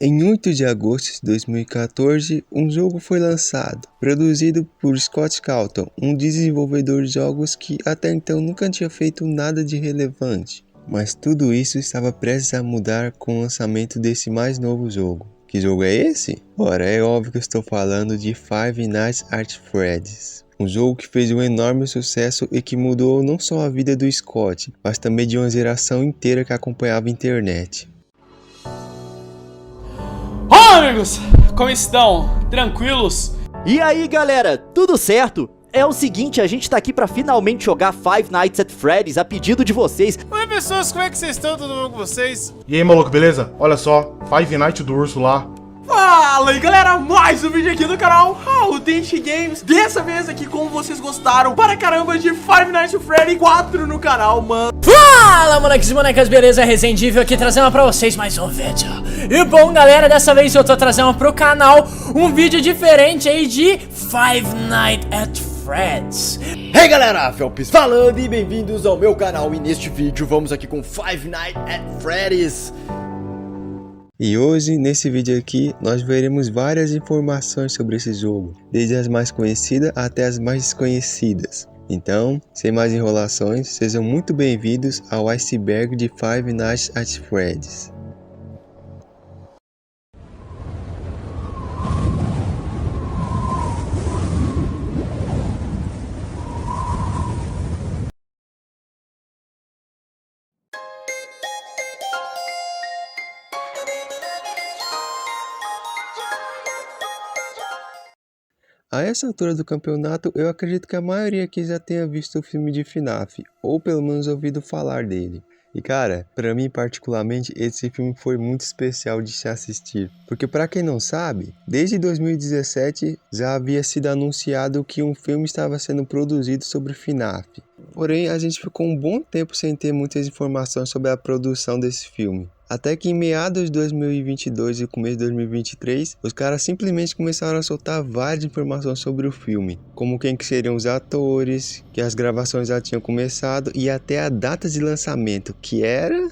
Em 8 de agosto de 2014, um jogo foi lançado, produzido por Scott Cawthon, um desenvolvedor de jogos que até então nunca tinha feito nada de relevante. Mas tudo isso estava prestes a mudar com o lançamento desse mais novo jogo. Que jogo é esse? Ora, é óbvio que eu estou falando de Five Nights at Freddy's. Um jogo que fez um enorme sucesso e que mudou não só a vida do Scott, mas também de uma geração inteira que acompanhava a internet. Olá, amigos! Como estão? Tranquilos? E aí, galera, tudo certo? É o seguinte, a gente tá aqui pra finalmente jogar Five Nights at Freddy's a pedido de vocês. Oi, pessoas, como é que vocês estão? Tudo bom com vocês? E aí, maluco, beleza? Olha só, Five Nights do Urso lá. Fala aí, galera, mais um vídeo aqui do canal Authentic Games. Dessa vez aqui, como vocês gostaram para caramba de Five Nights at Freddy's 4 no canal, mano. Fala, moleques e bonecas, beleza? Resendível aqui trazendo pra vocês mais um vídeo. E bom, galera, dessa vez eu tô trazendo pro canal um vídeo diferente aí de Five Nights at Freddy's. Hey galera, Felps falando e bem-vindos ao meu canal. E neste vídeo vamos aqui com Five Nights at Freddy's. E hoje, nesse vídeo aqui, nós veremos várias informações sobre esse jogo, desde as mais conhecidas até as mais desconhecidas. Então, sem mais enrolações, sejam muito bem-vindos ao iceberg de Five Nights at Freddy's. A essa altura do campeonato, eu acredito que a maioria aqui já tenha visto o filme de FNAF, ou pelo menos ouvido falar dele. E cara, pra mim particularmente, esse filme foi muito especial de se assistir. Porque pra quem não sabe, desde 2017 já havia sido anunciado que um filme estava sendo produzido sobre FNAF. Porém, a gente ficou um bom tempo sem ter muitas informações sobre a produção desse filme. Até que em meados de 2022 e começo de 2023, os caras simplesmente começaram a soltar várias informações sobre o filme, como quem que seriam os atores, que as gravações já tinham começado e até a data de lançamento, que era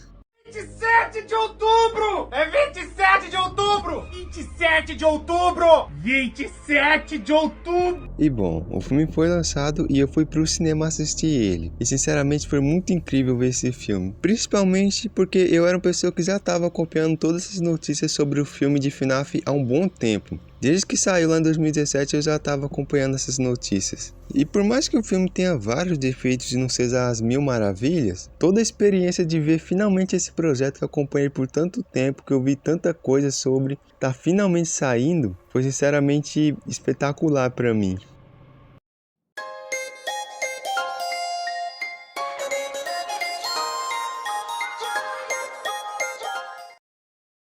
27 de outubro! É 27 de outubro! 27 de outubro! 27 de outubro! E bom, o filme foi lançado e eu fui pro cinema assistir ele. E sinceramente foi muito incrível ver esse filme. Principalmente porque eu era uma pessoa que já estava acompanhando todas essas notícias sobre o filme de FNAF há um bom tempo. Desde que saiu lá em 2017 eu já estava acompanhando essas notícias. E por mais que o filme tenha vários defeitos e não seja as mil maravilhas, toda a experiência de ver finalmente esse projeto que eu acompanhei por tanto tempo, que eu vi tanta coisa sobre, tá finalmente saindo, foi sinceramente espetacular para mim.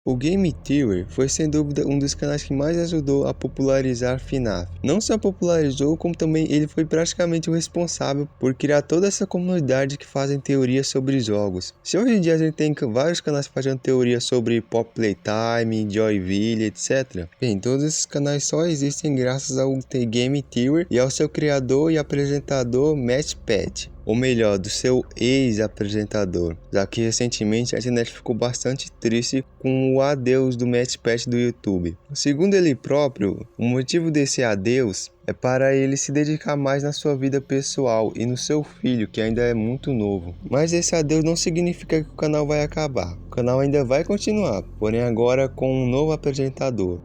O Game Theory foi sem dúvida um dos canais que mais ajudou a popularizar FNAF. Não só popularizou, como também ele foi praticamente o responsável por criar toda essa comunidade que fazem teorias sobre jogos. Se hoje em dia a gente tem vários canais fazendo teorias sobre Pop Playtime, Joyville, etc. Bem, todos esses canais só existem graças ao Game Theory e ao seu criador e apresentador Matt Pat. Ou melhor, do seu ex-apresentador, já que recentemente a internet ficou bastante triste com o adeus do Matt Pat do YouTube. Segundo ele próprio, o motivo desse adeus é para ele se dedicar mais na sua vida pessoal e no seu filho, que ainda é muito novo. Mas esse adeus não significa que o canal vai acabar. O canal ainda vai continuar, porém agora com um novo apresentador.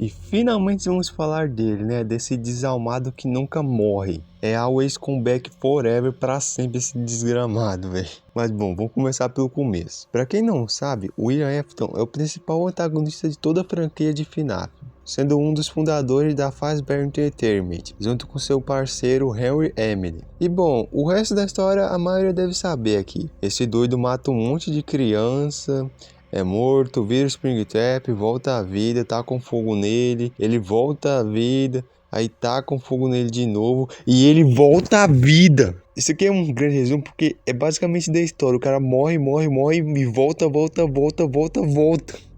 E finalmente vamos falar dele, né? Desse desalmado que nunca morre. É always come back forever, pra sempre esse desgramado, velho. Mas bom, vamos começar pelo começo. Pra quem não sabe, o William Afton é o principal antagonista de toda a franquia de FNAF, sendo um dos fundadores da Fazbear Entertainment, junto com seu parceiro Henry Emily. E bom, o resto da história a maioria deve saber aqui. Esse doido mata um monte de criança, é morto, vira o Springtrap, volta à vida, tá com fogo nele, ele volta à vida, aí tá com fogo nele de novo e ele volta à vida. Isso aqui é um grande resumo porque é basicamente da história. O cara morre e volta.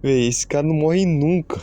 Véi, esse cara não morre nunca.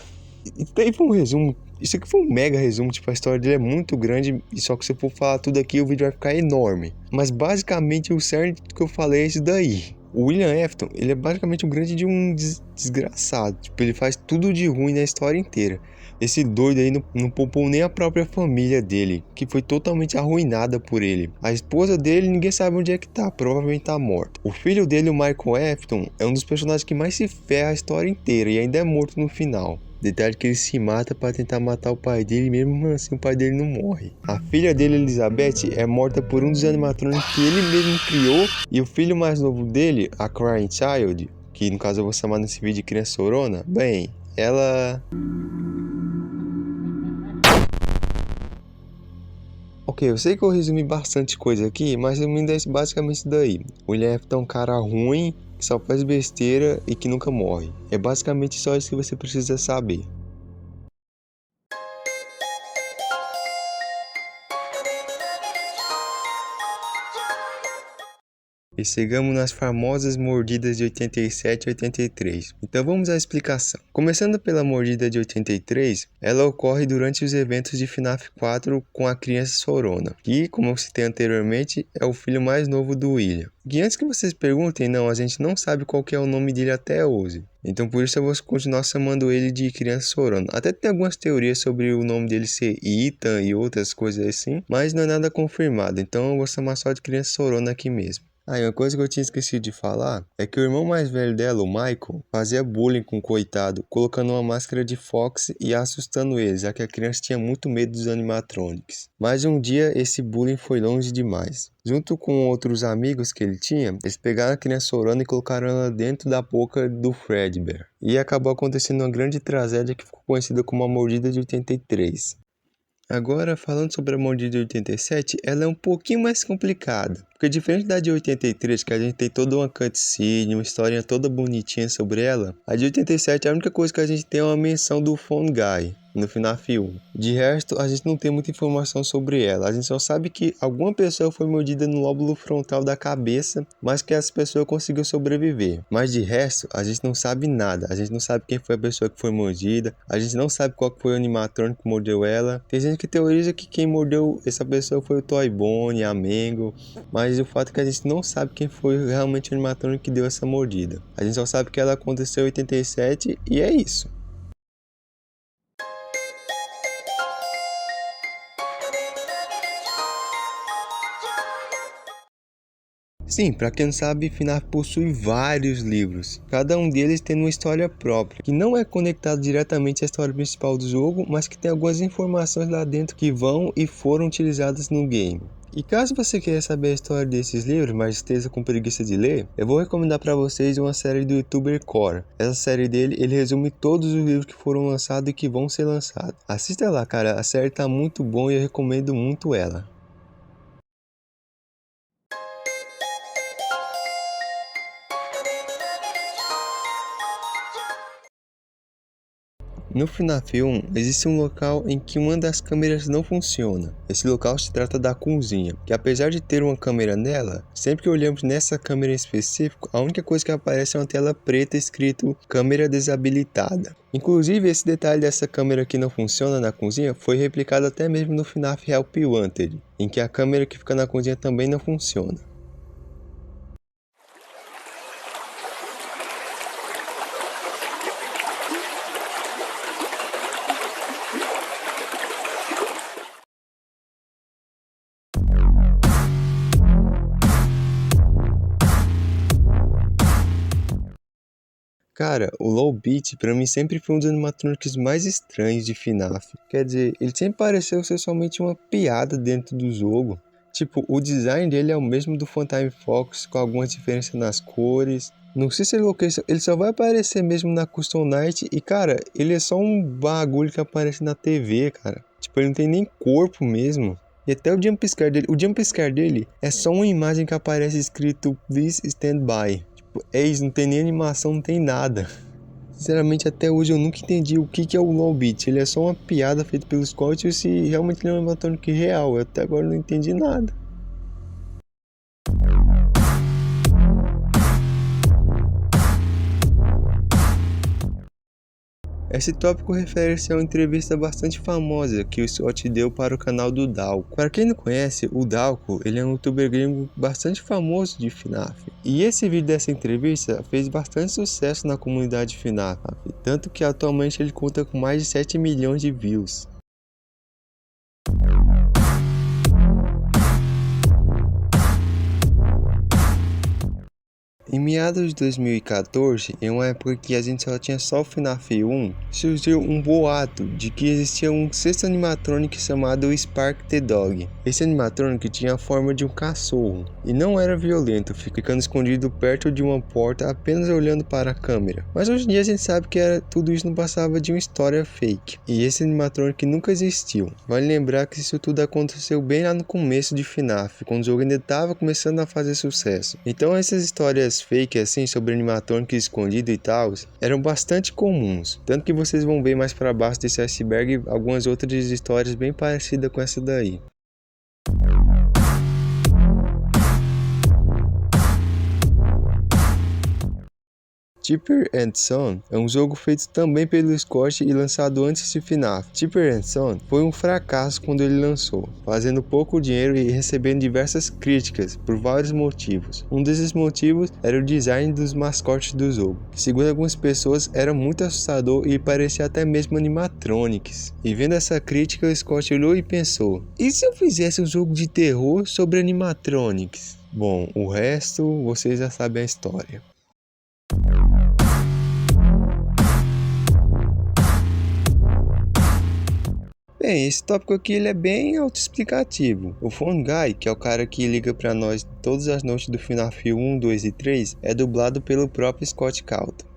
Isso daí foi um resumo Isso aqui foi um mega resumo, tipo, a história dele é muito grande, e só que se eu for falar tudo aqui, o vídeo vai ficar enorme. Mas basicamente o cerne que eu falei é isso daí. O William Afton, ele é basicamente o grande de um desgraçado. Tipo, ele faz tudo de ruim na história inteira. Esse doido aí não poupou nem a própria família dele, que foi totalmente arruinada por ele. A esposa dele, ninguém sabe onde é que tá, provavelmente tá morta. O filho dele, o Michael Afton, é um dos personagens que mais se ferra a história inteira e ainda é morto no final. Detalhe que ele se mata para tentar matar o pai dele e mesmo assim o pai dele não morre. A filha dele, Elizabeth, é morta por um dos animatrônicos que ele mesmo criou. E o filho mais novo dele, a Crying Child, que no caso eu vou chamar nesse vídeo de Criança Chorona, bem, ela... Ok, eu sei que eu resumi bastante coisa aqui, mas resumindo é basicamente isso daí. O William Afton é um cara ruim, que só faz besteira e que nunca morre. É basicamente só isso que você precisa saber. E chegamos nas famosas mordidas de 87 e 83. Então vamos à explicação. Começando pela mordida de 83, ela ocorre durante os eventos de FNAF 4 com a criança Chorona, que, como eu citei anteriormente, é o filho mais novo do William. E antes que vocês perguntem, não, a gente não sabe qual que é o nome dele até hoje. Então por isso eu vou continuar chamando ele de Criança Chorona. Até tem algumas teorias sobre o nome dele ser Ethan e outras coisas assim, mas não é nada confirmado, então eu vou chamar só de Criança Chorona aqui mesmo. E uma coisa que eu tinha esquecido de falar é que o irmão mais velho dela, o Michael, fazia bullying com o coitado, colocando uma máscara de Fox e assustando ele, já que a criança tinha muito medo dos animatronics. Mas um dia esse bullying foi longe demais. Junto com outros amigos que ele tinha, eles pegaram a criança chorando e colocaram ela dentro da boca do Fredbear. E acabou acontecendo uma grande tragédia que ficou conhecida como a mordida de 83. Agora, falando sobre a mordida de 87, ela é um pouquinho mais complicada. Porque diferente da de 83, que a gente tem toda uma cutscene, uma historinha toda bonitinha sobre ela, a de 87, a única coisa que a gente tem é uma menção do Phone Guy no FNAF 1. De resto, a gente não tem muita informação sobre ela. A gente só sabe que alguma pessoa foi mordida no lóbulo frontal da cabeça, mas que essa pessoa conseguiu sobreviver. Mas de resto, a gente não sabe nada. A gente não sabe quem foi a pessoa que foi mordida. A gente não sabe qual foi o animatrônico que mordeu ela. Tem gente que teoriza que quem mordeu essa pessoa foi o Toy Bonnie, a Mango. Mas o fato é que a gente não sabe quem foi realmente o animatrônico que deu essa mordida. A gente só sabe que ela aconteceu em 87 e é isso. Sim, pra quem não sabe, FNAF possui vários livros, cada um deles tendo uma história própria, que não é conectado diretamente à história principal do jogo, mas que tem algumas informações lá dentro que vão e foram utilizadas no game. E caso você queira saber a história desses livros, mas esteja com preguiça de ler, eu vou recomendar para vocês uma série do youtuber Core. Essa série dele, ele resume todos os livros que foram lançados e que vão ser lançados. Assista lá, cara, a série tá muito boa e eu recomendo muito ela. No FNAF 1, existe um local em que uma das câmeras não funciona. Esse local se trata da cozinha, que apesar de ter uma câmera nela, sempre que olhamos nessa câmera em específico, a única coisa que aparece é uma tela preta escrito câmera desabilitada. Inclusive, esse detalhe dessa câmera que não funciona na cozinha foi replicado até mesmo no FNAF Help Wanted, em que a câmera que fica na cozinha também não funciona. Cara, o Low Beat pra mim sempre foi um dos animatrônicos mais estranhos de FNAF. Quer dizer, ele sempre pareceu ser somente uma piada dentro do jogo. Tipo, o design dele é o mesmo do Funtime Fox, com algumas diferenças nas cores. Não sei se ele só vai aparecer mesmo na Custom Night e, cara, ele é só um bagulho que aparece na TV, cara. Tipo, ele não tem nem corpo mesmo. E até o jumpscare dele é só uma imagem que aparece escrito Please Stand By. É isso, não tem nem animação, não tem nada. Sinceramente, até hoje eu nunca entendi o que é o Low Beat. Ele é só uma piada feita pelo Scott ou se realmente ele é um animatrônico real. Eu até agora não entendi nada. Esse tópico refere-se a uma entrevista bastante famosa que o Scott deu para o canal do Dalco. Para quem não conhece, o Dalco, ele é um youtuber gringo bastante famoso de FNAF. E esse vídeo dessa entrevista fez bastante sucesso na comunidade FNAF, tanto que atualmente ele conta com mais de 7 milhões de views. Em meados de 2014, em uma época que a gente só o FNAF 1, surgiu um boato de que existia um sexto animatronic chamado Spark the Dog. Esse animatronic tinha a forma de um cachorro e não era violento, ficando escondido perto de uma porta apenas olhando para a câmera. Mas hoje em dia a gente sabe que tudo isso não passava de uma história fake, e esse animatronic nunca existiu. Vale lembrar que isso tudo aconteceu bem lá no começo de FNAF, quando o jogo ainda estava começando a fazer sucesso. Então essas histórias fake assim sobre animatronic escondido e tal eram bastante comuns, tanto que vocês vão ver mais para baixo desse iceberg algumas outras histórias bem parecidas com essa daí. Chipper and Son é um jogo feito também pelo Scott e lançado antes de FNAF. Chipper and Son foi um fracasso quando ele lançou, fazendo pouco dinheiro e recebendo diversas críticas por vários motivos. Um desses motivos era o design dos mascotes do jogo, que segundo algumas pessoas era muito assustador e parecia até mesmo animatronics. E vendo essa crítica, o Scott olhou e pensou: e se eu fizesse um jogo de terror sobre animatronics? Bom, o resto vocês já sabem a história. Bem, esse tópico aqui ele é bem autoexplicativo. O Phone Guy, que é o cara que liga pra nós todas as noites do FNAF 1, 2 e 3, é dublado pelo próprio Scott Calton.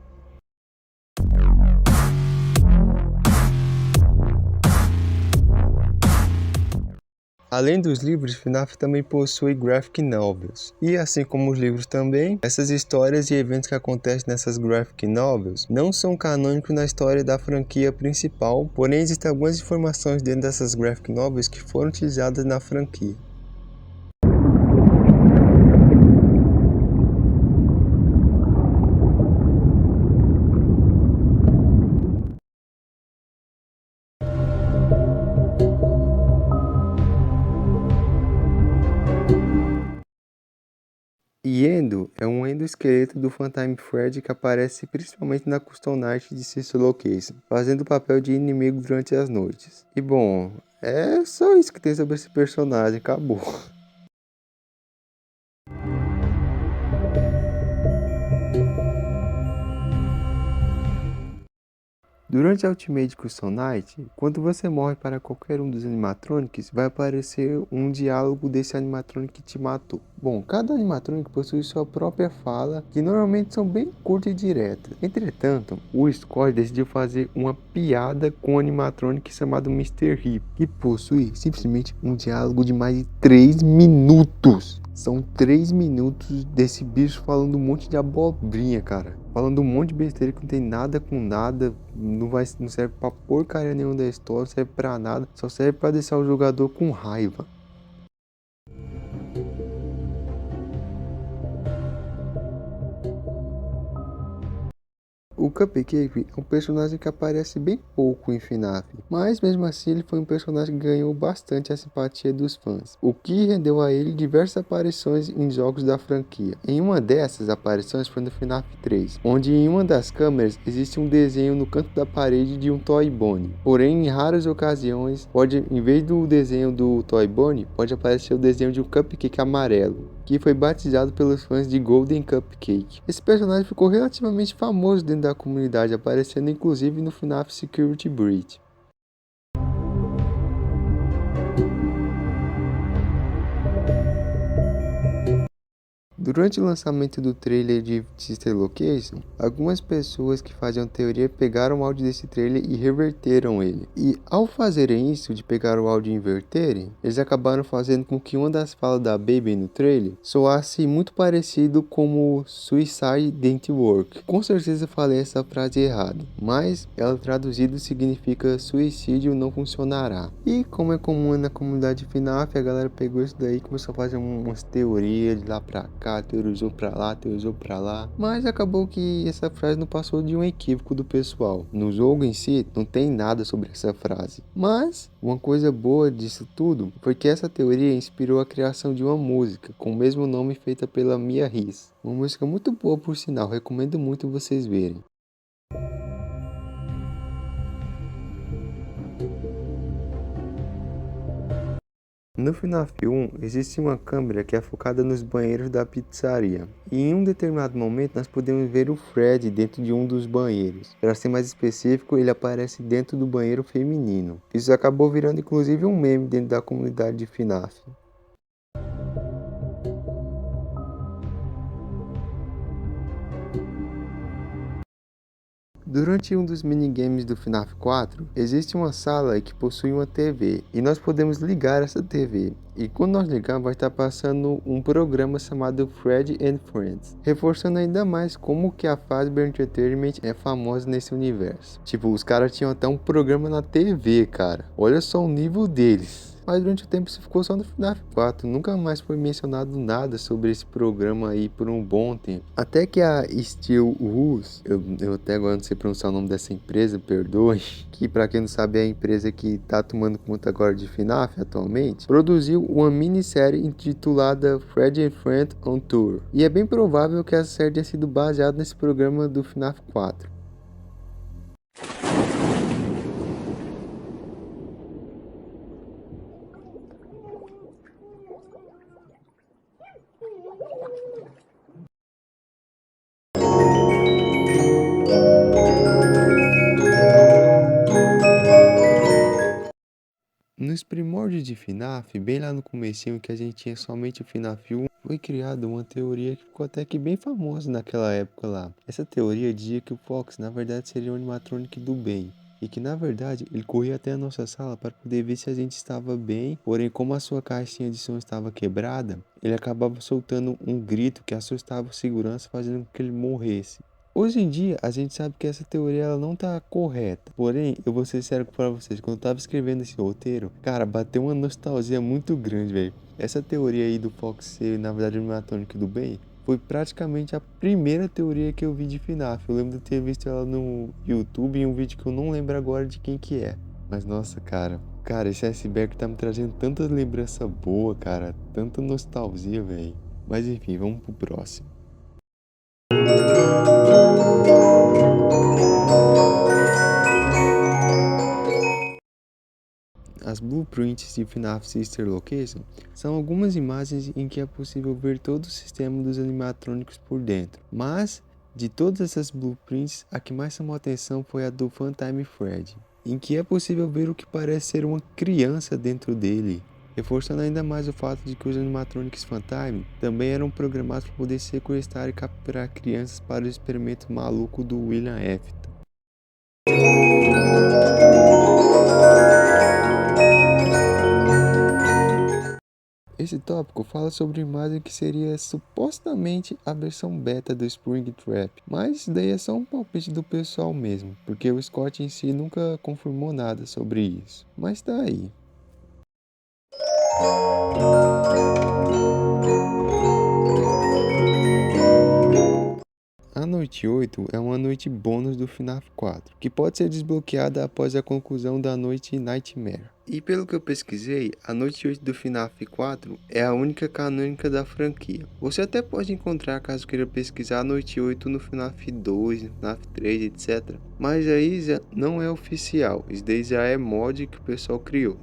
Além dos livros, FNAF também possui graphic novels. E assim como os livros também, essas histórias e eventos que acontecem nessas graphic novels não são canônicos na história da franquia principal, porém existem algumas informações dentro dessas graphic novels que foram utilizadas na franquia. Endo é um endoesqueleto do Phantom Freddy que aparece principalmente na Custom Night de Sister Location, fazendo o papel de inimigo durante as noites. E bom, é só isso que tem sobre esse personagem, acabou. Durante a Ultimate Custom Night, quando você morre para qualquer um dos animatronics, vai aparecer um diálogo desse animatronic que te matou. Bom, cada animatronic possui sua própria fala, que normalmente são bem curtas e diretas. Entretanto, o Scott decidiu fazer uma piada com um animatronic chamado Mr. Hip, que possui simplesmente um diálogo de mais de 3 minutos. São 3 minutos desse bicho falando um monte de abobrinha, cara. Falando um monte de besteira que não tem nada com nada, não serve pra porcaria nenhuma da história, não serve pra nada, só serve pra deixar o jogador com raiva. O Cupcake é um personagem que aparece bem pouco em FNAF, mas mesmo assim ele foi um personagem que ganhou bastante a simpatia dos fãs, o que rendeu a ele diversas aparições em jogos da franquia. Em uma dessas aparições foi no FNAF 3, onde em uma das câmeras existe um desenho no canto da parede de um Toy Bonnie, porém em raras ocasiões, em vez do desenho do Toy Bonnie, pode aparecer o desenho de um Cupcake amarelo, que foi batizado pelos fãs de Golden Cupcake. Esse personagem ficou relativamente famoso dentro da comunidade, aparecendo inclusive no FNAF Security Breach. Durante o lançamento do trailer de Sister Location, algumas pessoas que faziam teoria pegaram o áudio desse trailer e reverteram ele. E ao fazerem isso, de pegar o áudio e inverterem, eles acabaram fazendo com que uma das falas da Baby no trailer soasse muito parecido como Suicide Didn't Work. Com certeza falei essa frase errada, mas ela traduzida significa suicídio não funcionará. E como é comum na comunidade FNAF, a galera pegou isso daí e começou a fazer umas teorias de lá pra cá, cá, teorizou pra lá, teorizou pra lá. Mas acabou que essa frase não passou de um equívoco do pessoal. No jogo em si, não tem nada sobre essa frase. Mas uma coisa boa disso tudo foi que essa teoria inspirou a criação de uma música com o mesmo nome feita pela Mia Riz. Uma música muito boa, por sinal, recomendo muito vocês verem. No FNAF 1, existe uma câmera que é focada nos banheiros da pizzaria. E em um determinado momento nós podemos ver o Fred dentro de um dos banheiros. Para ser mais específico, ele aparece dentro do banheiro feminino. Isso acabou virando inclusive um meme dentro da comunidade de FNAF. Durante um dos minigames do FNAF 4, existe uma sala que possui uma TV e nós podemos ligar essa TV. E quando nós ligamos, vai estar passando um programa chamado Fred and Friends, reforçando ainda mais como que a Fazbear Entertainment é famosa nesse universo. Tipo, os caras tinham até um programa na TV, cara. Olha só o nível deles. Mas durante o tempo isso ficou só no FNAF 4, nunca mais foi mencionado nada sobre esse programa aí por um bom tempo. Até que a Steel Wool, eu até agora não sei pronunciar o nome dessa empresa, perdoe, que pra quem não sabe é a empresa que tá tomando conta agora de FNAF atualmente, produziu uma minissérie intitulada Fred and Friends on Tour. E é bem provável que essa série tenha sido baseada nesse programa do FNAF 4. Nos primórdios de FNAF, bem lá no comecinho que a gente tinha somente o FNAF 1, foi criada uma teoria que ficou até que bem famosa naquela época lá. Essa teoria dizia que o Fox na verdade seria um animatrônico do bem. E que na verdade ele corria até a nossa sala para poder ver se a gente estava bem, porém como a sua caixinha de som estava quebrada, ele acabava soltando um grito que assustava o segurança, fazendo com que ele morresse. Hoje em dia, a gente sabe que essa teoria ela não tá correta. Porém, eu vou ser sério pra vocês, quando eu tava escrevendo esse roteiro, cara, bateu uma nostalgia muito grande, velho. Essa teoria aí do Fox ser, na verdade, um animatrônico do bem, foi praticamente a primeira teoria que eu vi de FNAF. Eu lembro de ter visto ela no YouTube em um vídeo que eu não lembro agora de quem que é. Mas nossa, cara, esse iceberg tá me trazendo tanta lembrança boa, cara, tanta nostalgia, velho. Mas enfim, vamos pro próximo. As blueprints de FNAF Sister Location são algumas imagens em que é possível ver todo o sistema dos animatrônicos por dentro. Mas, de todas essas blueprints, a que mais chamou a atenção foi a do Funtime Fred, em que é possível ver o que parece ser uma criança dentro dele, reforçando ainda mais o fato de que os animatrônicos Funtime também eram programados para poder sequestrar e capturar crianças para o experimento maluco do William Afton. Esse tópico fala sobre uma imagem que seria supostamente a versão beta do Springtrap, mas isso daí é só um palpite do pessoal mesmo, porque o Scott em si nunca confirmou nada sobre isso, mas tá aí. A noite 8 é uma noite bônus do FNAF 4, que pode ser desbloqueada após a conclusão da noite Nightmare. E pelo que eu pesquisei, a noite 8 do FNAF 4 é a única canônica da franquia. Você até pode encontrar, caso queira pesquisar, a noite 8 no FNAF 2, no FNAF 3, etc. Mas aí já não é oficial, isso daí já é mod que o pessoal criou.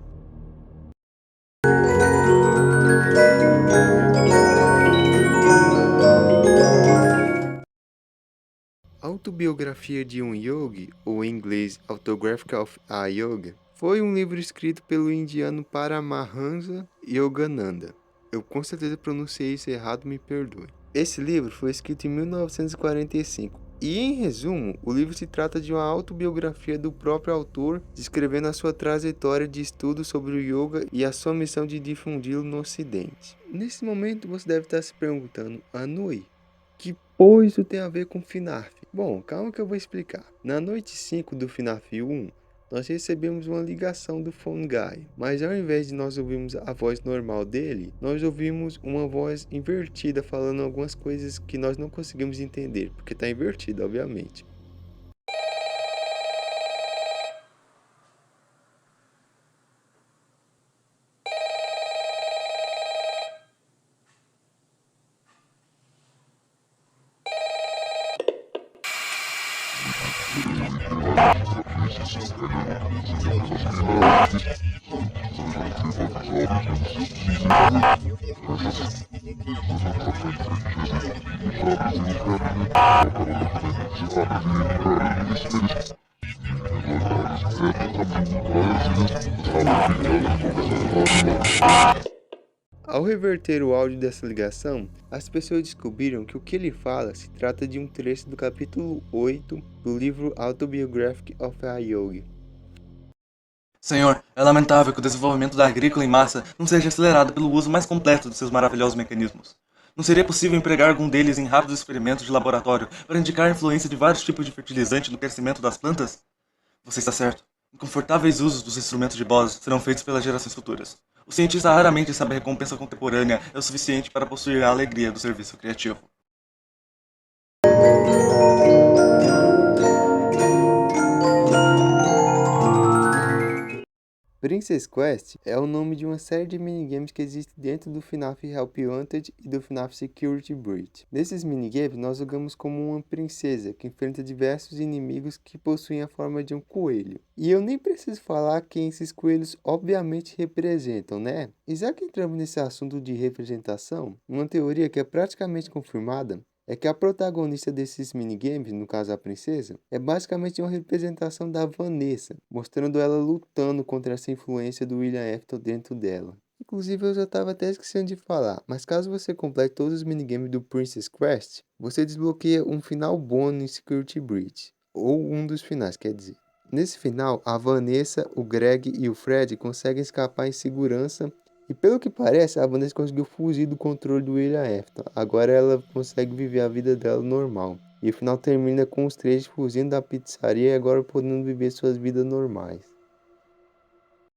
A autobiografia de um yogi, ou em inglês Autography of a Yoga, foi um livro escrito pelo indiano Paramahansa Yogananda. Eu com certeza pronunciei isso errado, me perdoe. Esse livro foi escrito em 1945 e, em resumo, o livro se trata de uma autobiografia do próprio autor, descrevendo a sua trajetória de estudo sobre o yoga e a sua missão de difundi-lo no ocidente. Nesse momento você deve estar se perguntando, Anui, que porra isso tem a ver com FNAF? Bom, calma que eu vou explicar. Na noite 5 do FNAF 1, nós recebemos uma ligação do Phone Guy, mas ao invés de nós ouvirmos a voz normal dele, nós ouvimos uma voz invertida falando algumas coisas que nós não conseguimos entender, porque está invertida, obviamente. Ao reverter o áudio dessa ligação, as pessoas descobriram que o que ele fala se trata de um trecho do capítulo 8 do livro Autobiography of a Yogi. Senhor, é lamentável que o desenvolvimento da agrícola em massa não seja acelerado pelo uso mais completo de seus maravilhosos mecanismos. Não seria possível empregar algum deles em rápidos experimentos de laboratório para indicar a influência de vários tipos de fertilizante no crescimento das plantas? Você está certo. Inconfortáveis usos dos instrumentos de Bose serão feitos pelas gerações futuras. O cientista raramente sabe a recompensa contemporânea é o suficiente para possuir a alegria do serviço criativo. Princess Quest é o nome de uma série de minigames que existe dentro do FNAF Help Wanted e do FNAF Security Breach. Nesses minigames, nós jogamos como uma princesa que enfrenta diversos inimigos que possuem a forma de um coelho. E eu nem preciso falar quem esses coelhos obviamente representam, né? E já que entramos nesse assunto de representação, uma teoria que é praticamente confirmada é que a protagonista desses minigames, no caso a princesa, é basicamente uma representação da Vanessa, mostrando ela lutando contra essa influência do William Afton dentro dela. Inclusive eu já estava até esquecendo de falar, mas caso você complete todos os minigames do Princess Quest, você desbloqueia um final bônus em Security Breach, ou um dos finais, quer dizer. Nesse final, a Vanessa, o Greg e o Fred conseguem escapar em segurança. E pelo que parece, a Vanessa conseguiu fugir do controle do William Afton. Agora ela consegue viver a vida dela normal. E o final termina com os três fugindo da pizzaria e agora podendo viver suas vidas normais.